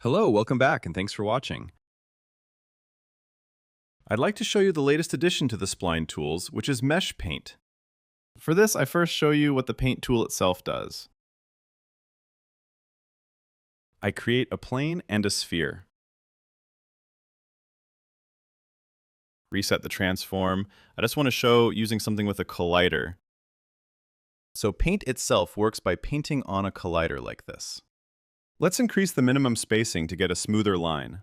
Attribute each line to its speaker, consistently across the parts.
Speaker 1: Hello, welcome back, and thanks for watching. I'd like to show you the latest addition to the Spline Tools, which is Mesh Paint. For this, I first show you what the Paint tool itself does. I create a plane and a sphere. Reset the transform. I just want to show using something with a collider. So Paint itself works by painting on a collider like this. Let's increase the minimum spacing to get a smoother line.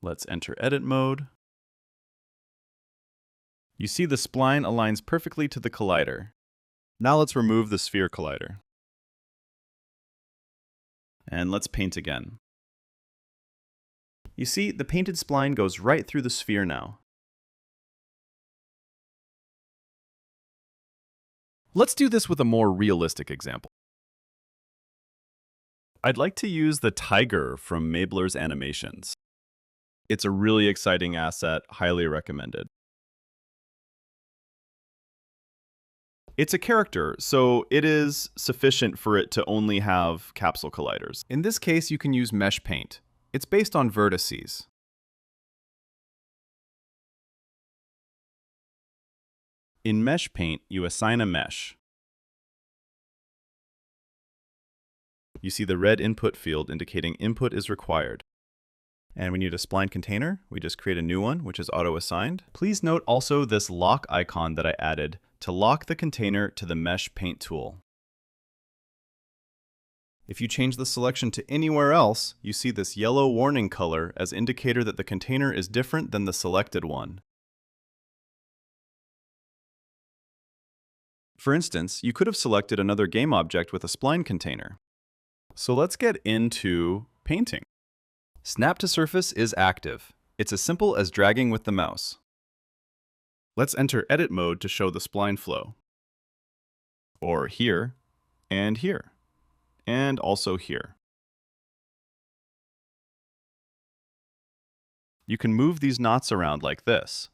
Speaker 1: Let's enter edit mode. You see the spline aligns perfectly to the collider. Now let's remove the sphere collider. And let's paint again. You see, the painted spline goes right through the sphere now. Let's do this with a more realistic example. I'd like to use the tiger from Mabler's Animations. It's a really exciting asset, highly recommended. It's a character, so it is sufficient for it to only have capsule colliders. In this case, you can use Mesh Paint. It's based on vertices. In Mesh Paint, you assign a mesh. You see the red input field indicating input is required. And we need a spline container. We just create a new one, which is auto-assigned. Please note also this lock icon that I added to lock the container to the Mesh Paint tool. If you change the selection to anywhere else, you see this yellow warning color as indicator that the container is different than the selected one. For instance, you could have selected another game object with a spline container. So let's get into painting. Snap to surface is active. It's as simple as dragging with the mouse. Let's enter edit mode to show the spline flow. Or here, and also here. You can move these knots around like this.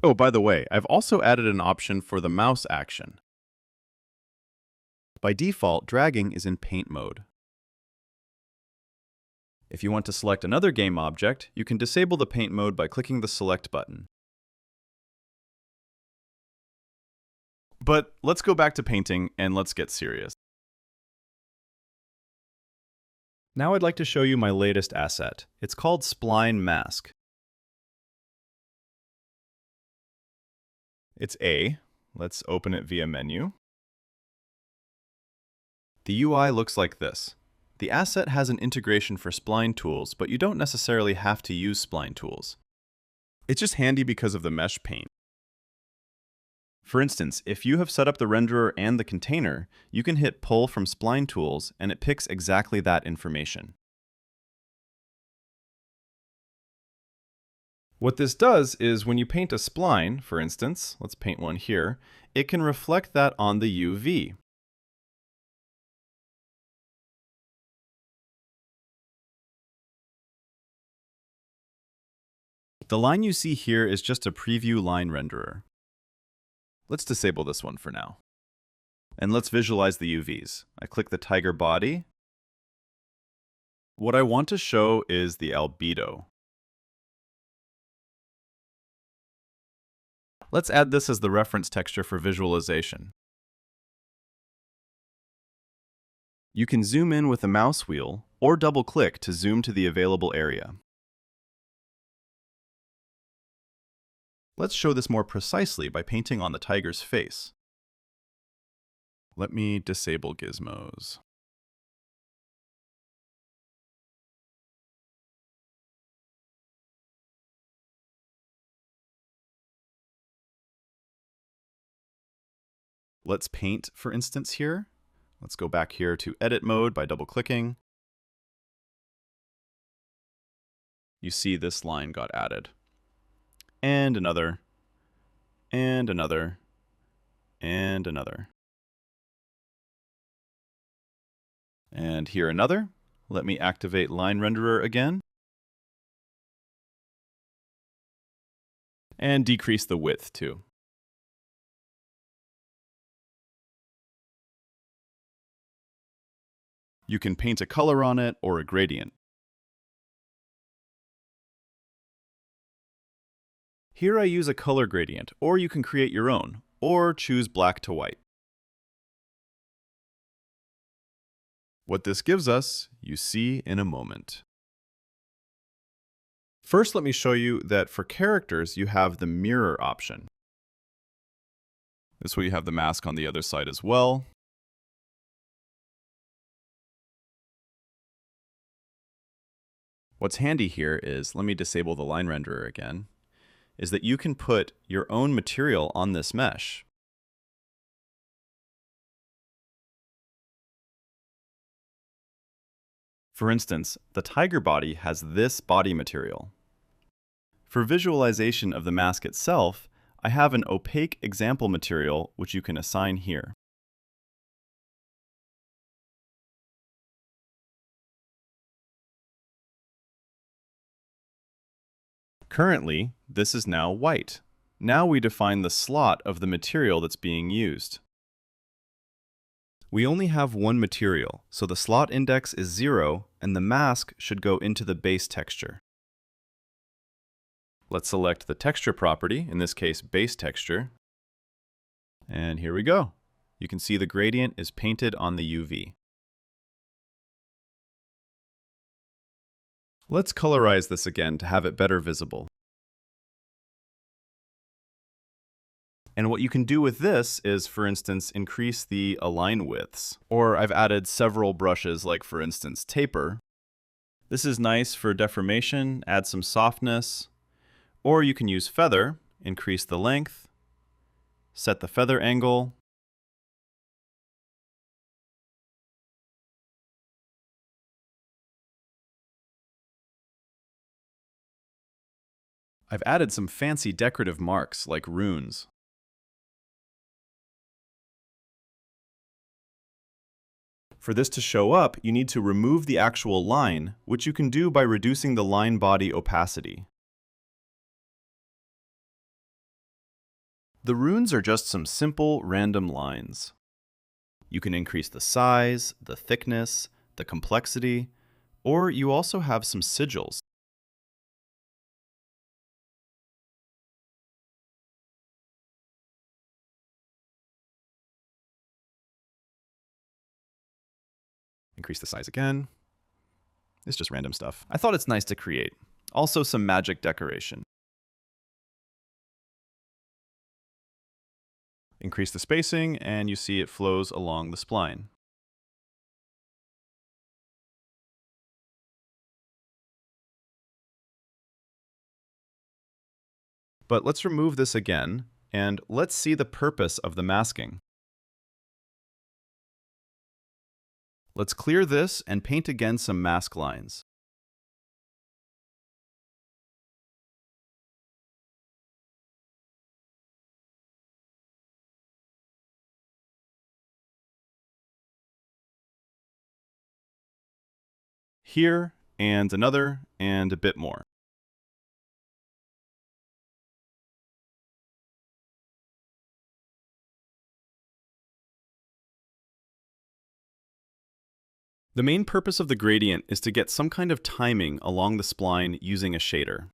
Speaker 1: Oh, by the way, I've also added an option for the mouse action. By default, dragging is in paint mode. If you want to select another game object, you can disable the paint mode by clicking the select button. But let's go back to painting and let's get serious. Now I'd like to show you my latest asset. It's called Spline Mask. It's A. Let's open it via menu. The UI looks like this. The asset has an integration for Spline Tools, but you don't necessarily have to use Spline Tools. It's just handy because of the Mesh Paint. For instance, if you have set up the renderer and the container, you can hit Pull from Spline Tools and it picks exactly that information. What this does is when you paint a spline, for instance, let's paint one here, it can reflect that on the UV. The line you see here is just a preview line renderer. Let's disable this one for now. And let's visualize the UVs. I click the tiger body. What I want to show is the albedo. Let's add this as the reference texture for visualization. You can zoom in with a mouse wheel or double-click to zoom to the available area. Let's show this more precisely by painting on the tiger's face. Let me disable gizmos. Let's paint, for instance, here. Let's go back here to edit mode by double-clicking. You see this line got added. And another, and another, and another. And here another. Let me activate line renderer again. And decrease the width too. You can paint a color on it or a gradient. Here I use a color gradient, or you can create your own, or choose black to white. What this gives us, you see in a moment. First, let me show you that for characters, you have the mirror option. This way you have the mask on the other side as well. What's handy here is, let me disable the line renderer again, is that you can put your own material on this mesh. For instance, the tiger body has this body material. For visualization of the mask itself, I have an opaque example material which you can assign here. Currently, this is now white. Now we define the slot of the material that's being used. We only have one material, so the slot index is 0 and the mask should go into the base texture. Let's select the texture property, in this case base texture, and here we go. You can see the gradient is painted on the UV. Let's colorize this again to have it better visible. And what you can do with this is, for instance, increase the align widths. Or I've added several brushes, like for instance, taper. This is nice for deformation, add some softness. Or you can use feather, increase the length, set the feather angle. I've added some fancy decorative marks like runes. For this to show up, you need to remove the actual line, which you can do by reducing the line body opacity. The runes are just some simple random lines. You can increase the size, the thickness, the complexity, or you also have some sigils. Increase the size again. It's just random stuff. I thought it's nice to create. Also some magic decoration. Increase the spacing and you see it flows along the spline. But let's remove this again and let's see the purpose of the masking. Let's clear this and paint again some mask lines. Here, and another, and a bit more. The main purpose of the gradient is to get some kind of timing along the spline using a shader.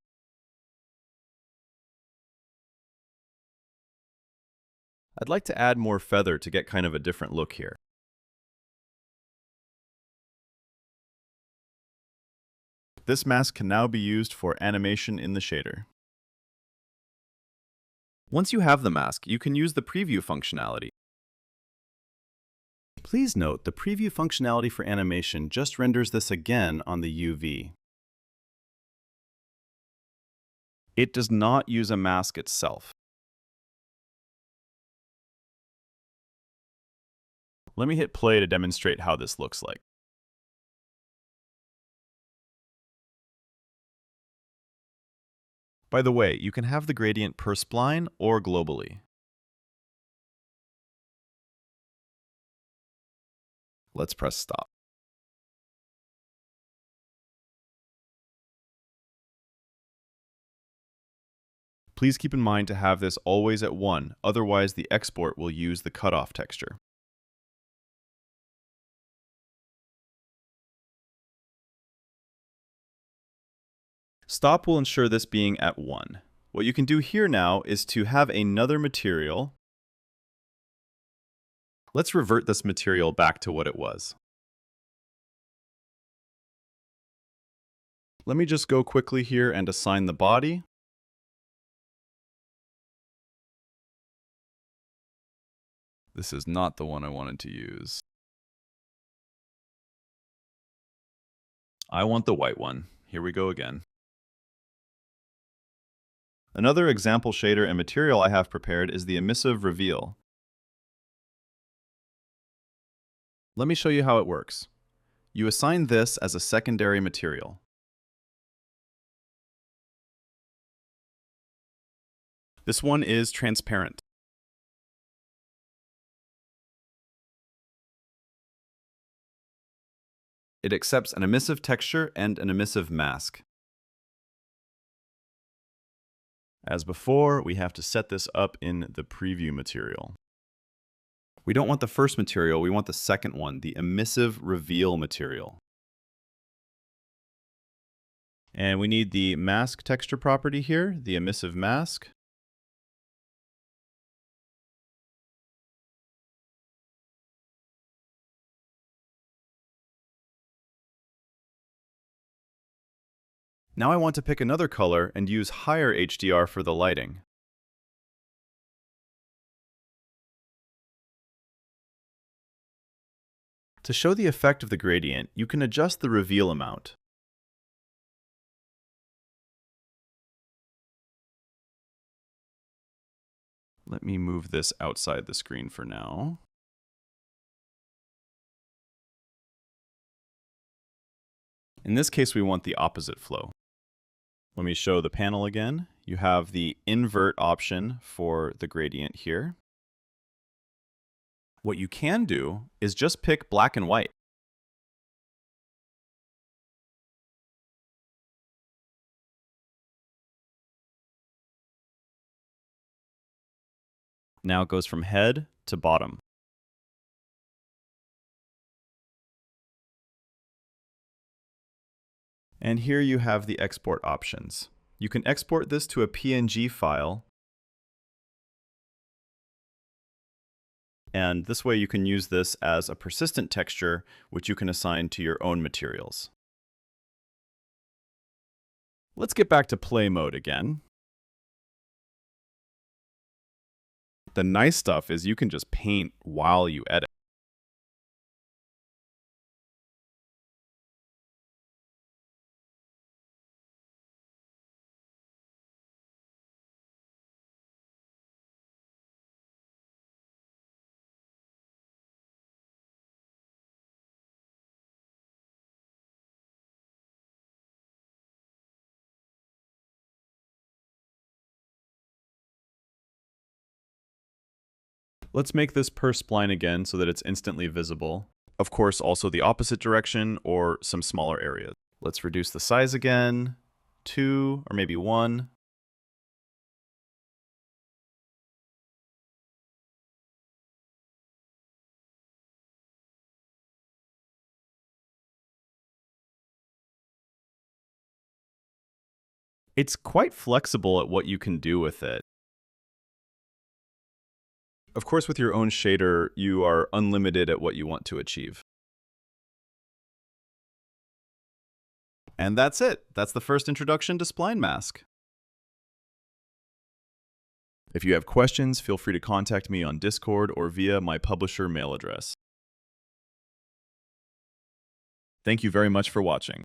Speaker 1: I'd like to add more feather to get kind of a different look here. This mask can now be used for animation in the shader. Once you have the mask, you can use the preview functionality. Please note, the preview functionality for animation just renders this again on the UV. It does not use a mask itself. Let me hit play to demonstrate how this looks like. By the way, you can have the gradient per spline or globally. Let's press stop. Please keep in mind to have this always at 1, otherwise the export will use the cutoff texture. Stop will ensure this being at 1. What you can do here now is to have another material. Let's revert this material back to what it was. Let me just go quickly here and assign the body. This is not the one I wanted to use. I want the white one. Here we go again. Another example shader and material I have prepared is the emissive reveal. Let me show you how it works. You assign this as a secondary material. This one is transparent. It accepts an emissive texture and an emissive mask. As before, we have to set this up in the preview material. We don't want the first material, we want the second one, the emissive reveal material. And we need the mask texture property here, the emissive mask. Now I want to pick another color and use higher HDR for the lighting. To show the effect of the gradient, you can adjust the reveal amount. Let me move this outside the screen for now. In this case, we want the opposite flow. Let me show the panel again. You have the invert option for the gradient here. What you can do is just pick black and white. Now it goes from head to bottom. And here you have the export options. You can export this to a PNG file. And this way you can use this as a persistent texture, which you can assign to your own materials. Let's get back to play mode again. The nice stuff is you can just paint while you edit. Let's make this per spline again so that it's instantly visible. Of course, also the opposite direction or some smaller areas. Let's reduce the size again, 2 or maybe 1. It's quite flexible at what you can do with it. Of course, with your own shader, you are unlimited at what you want to achieve. And that's it. That's the first introduction to Spline Mask. If you have questions, feel free to contact me on Discord or via my publisher mail address. Thank you very much for watching.